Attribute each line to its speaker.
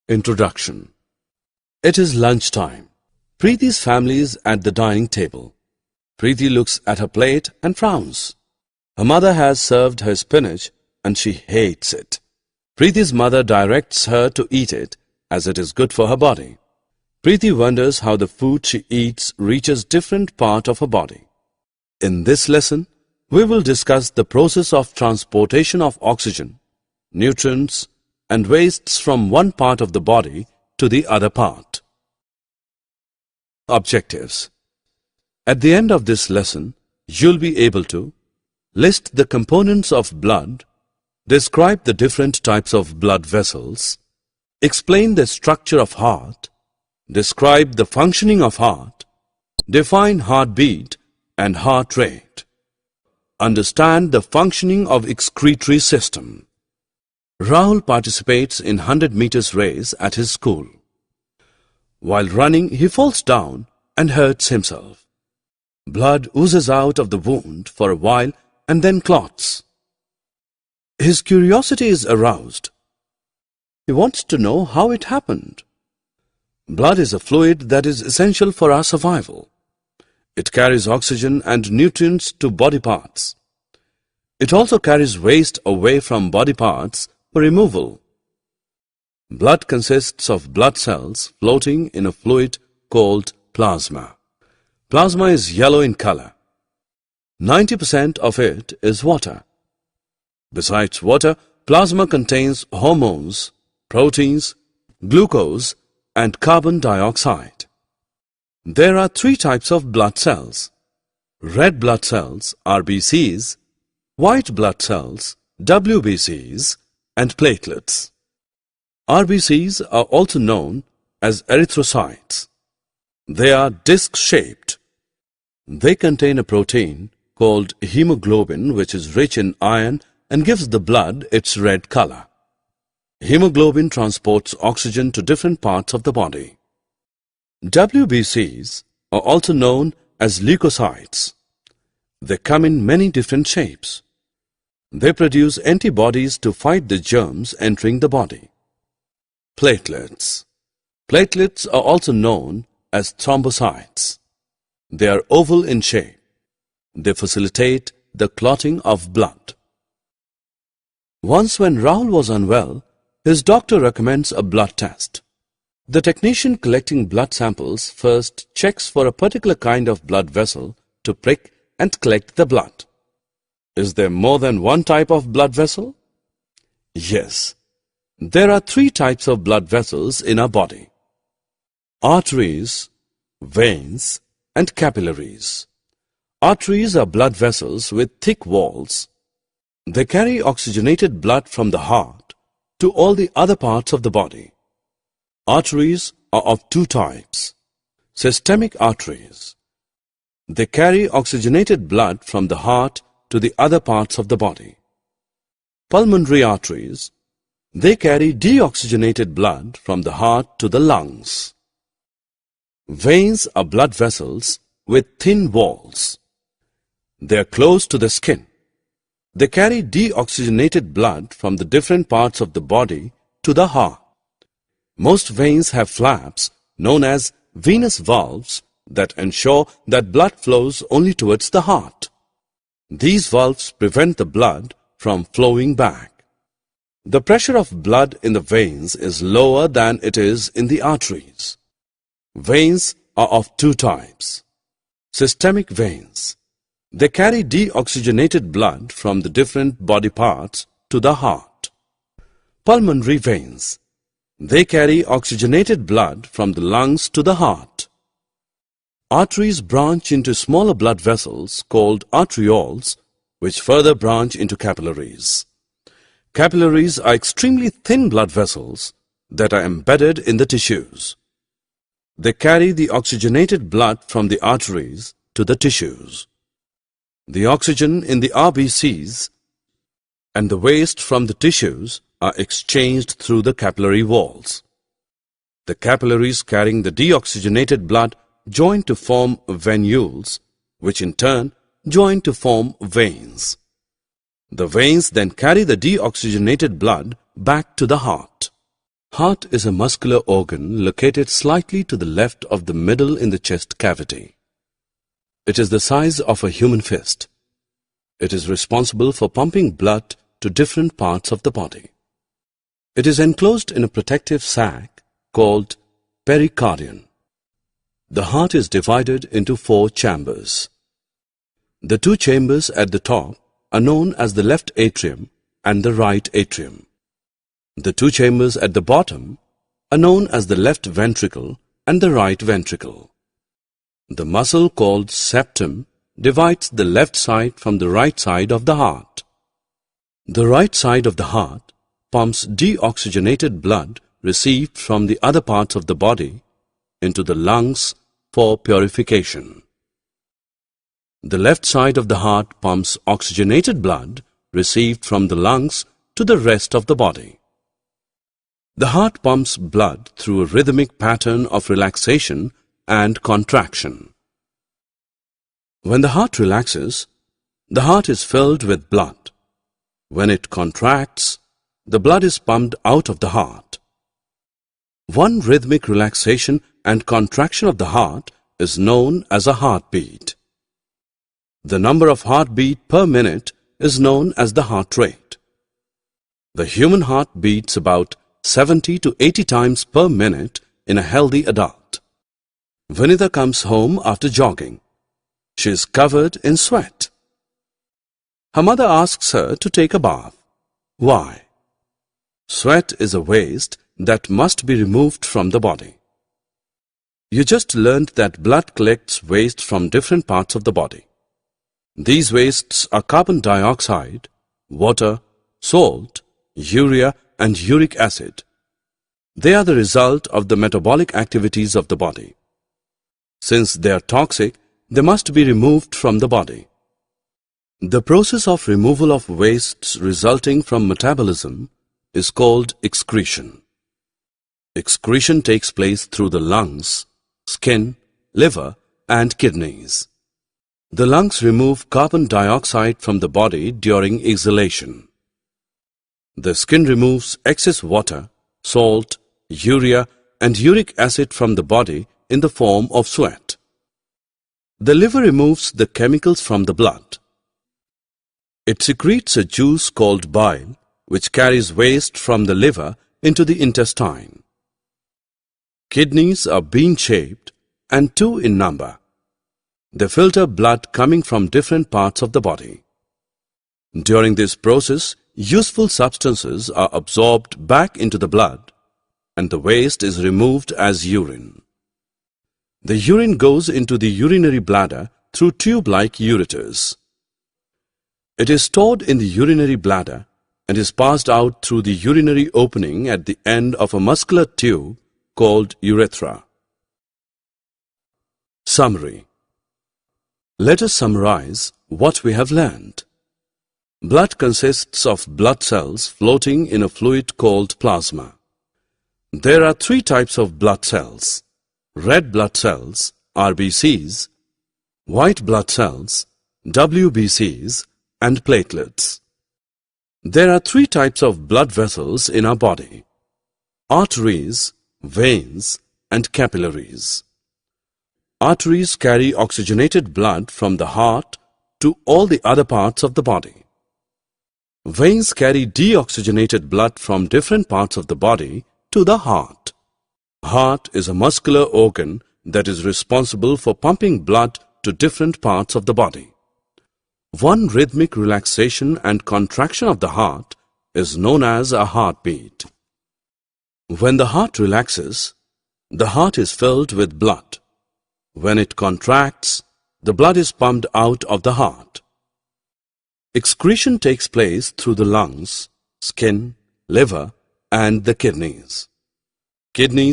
Speaker 1: Introduction. It is lunchtime. Preeti's family is at the dining table. Preeti looks at her plate and frowns. Her mother has served her spinach and she hates it. Preeti's mother directs her to eat it as it is good for her body. Preeti wonders how the food she eats reaches different part of her body. In this lesson, we will discuss the process of transportation of oxygen, nutrients, and wastes from one part of the body to the other part. Objectives. At the end of this lesson, you'll be able to list the components of blood, describe the different types of blood vessels, explain the structure of heart, describe the functioning of heart, define heartbeat and heart rate, understand the functioning of excretory system. Rahul participates in 100 meters race at his school. While running, he falls down and hurts himself. Blood oozes out of the wound for a while and then clots. His curiosity is aroused. He wants to know how it happened. Blood is a fluid that is essential for our survival. It carries oxygen and nutrients to body parts. It also carries waste away from body parts for removal. Blood consists of blood cells floating in a fluid called plasma. Plasma is yellow in color. 90% of it is water. Besides water, plasma contains hormones, proteins, glucose, and carbon dioxide. There are three types of blood cells: red blood cells, RBCs, white blood cells, WBCs, and platelets. RBCs are also known as erythrocytes. They are disc-shaped. They contain a protein called hemoglobin, which is rich in iron and gives the blood its red color. Hemoglobin transports oxygen to different parts of the body. WBCs are also known as leukocytes. They come in many different shapes. They produce antibodies to fight the germs entering the body. Platelets. Platelets are also known as thrombocytes. They are oval in shape. They facilitate the clotting of blood. Once when Rahul was unwell, his doctor recommends a blood test. The technician collecting blood samples first checks for a particular kind of blood vessel to prick and collect the blood. Is there more than one type of blood vessel? Yes. There are three types of blood vessels in our body: arteries, veins, and capillaries. Arteries are blood vessels with thick walls. They carry oxygenated blood from the heart to all the other parts of the body. Arteries are of two types: systemic arteries. They carry oxygenated blood from the heart to the other parts of the body. Pulmonary arteries. They carry deoxygenated blood from the heart to the lungs. Veins are blood vessels with thin walls. They are close to the skin. They carry deoxygenated blood from the different parts of the body to the heart. Most veins have flaps known as venous valves that ensure that blood flows only towards the heart. These valves prevent the blood from flowing back. The pressure of blood in the veins is lower than it is in the arteries. Veins are of two types: systemic veins. They carry deoxygenated blood from the different body parts to the heart. Pulmonary veins. They carry oxygenated blood from the lungs to the heart. Arteries branch into smaller blood vessels called arterioles, which further branch into capillaries. Capillaries are extremely thin blood vessels that are embedded in the tissues. They carry the oxygenated blood from the arteries to the tissues. The oxygen in the RBCs and the waste from the tissues are exchanged through the capillary walls. The capillaries carrying the deoxygenated blood join to form venules, which in turn join to form veins. The veins then carry the deoxygenated blood back to the heart. Heart is a muscular organ located slightly to the left of the middle in the chest cavity. It is the size of a human fist. It is responsible for pumping blood to different parts of the body. It is enclosed in a protective sac called pericardium. The heart is divided into 4 chambers. The 2 chambers at the top are known as the left atrium and the right atrium. The 2 chambers at the bottom are known as the left ventricle and the right ventricle. The muscle called septum divides the left side from the right side of the heart. The right side of the heart pumps deoxygenated blood received from the other parts of the body into the lungs for purification. The left side of the heart pumps oxygenated blood received from the lungs to the rest of the body. The heart pumps blood through a rhythmic pattern of relaxation and contraction. When the heart relaxes, the heart is filled with blood. When it contracts, the blood is pumped out of the heart. One rhythmic relaxation and contraction of the heart is known as a heartbeat. The number of heartbeat per minute is known as the heart rate. The human heart beats about 70 to 80 times per minute in a healthy adult. Vinitha comes home after jogging. She is covered in sweat. Her mother asks her to take a bath. Why? Sweat is a waste that must be removed from the body. You just learned that blood collects waste from different parts of the body. These wastes are carbon dioxide, water, salt, urea, and uric acid. They are the result of the metabolic activities of the body. Since they are toxic, they must be removed from the body. The process of removal of wastes resulting from metabolism is called excretion. Excretion takes place through the lungs, skin, liver, and kidneys. The lungs remove carbon dioxide from the body during exhalation. The skin removes excess water, salt, urea, and uric acid from the body in the form of sweat. The liver removes the chemicals from the blood. It secretes a juice called bile, which carries waste from the liver into the intestine. Kidneys are bean-shaped and 2 in number. They filter blood coming from different parts of the body. During this process, useful substances are absorbed back into the blood and the waste is removed as urine. The urine goes into the urinary bladder through tube-like ureters. It is stored in the urinary bladder and is passed out through the urinary opening at the end of a muscular tube called urethra. Summary. Let us summarize what we have learned. Blood consists of blood cells floating in a fluid called plasma. There are 3 types of blood cells: red blood cells, RBCs, white blood cells, WBCs, and platelets. There are 3 types of blood vessels in our body: arteries, veins, and capillaries. Arteries carry oxygenated blood from the heart to all the other parts of the body. Veins carry deoxygenated blood from different parts of the body to the heart. Heart is a muscular organ that is responsible for pumping blood to different parts of the body. One rhythmic relaxation and contraction of the heart is known as a heartbeat. When the heart relaxes, the heart is filled with blood. When it contracts, the blood is pumped out of the heart. Excretion takes place through the lungs, skin, liver, and the kidneys. Kidneys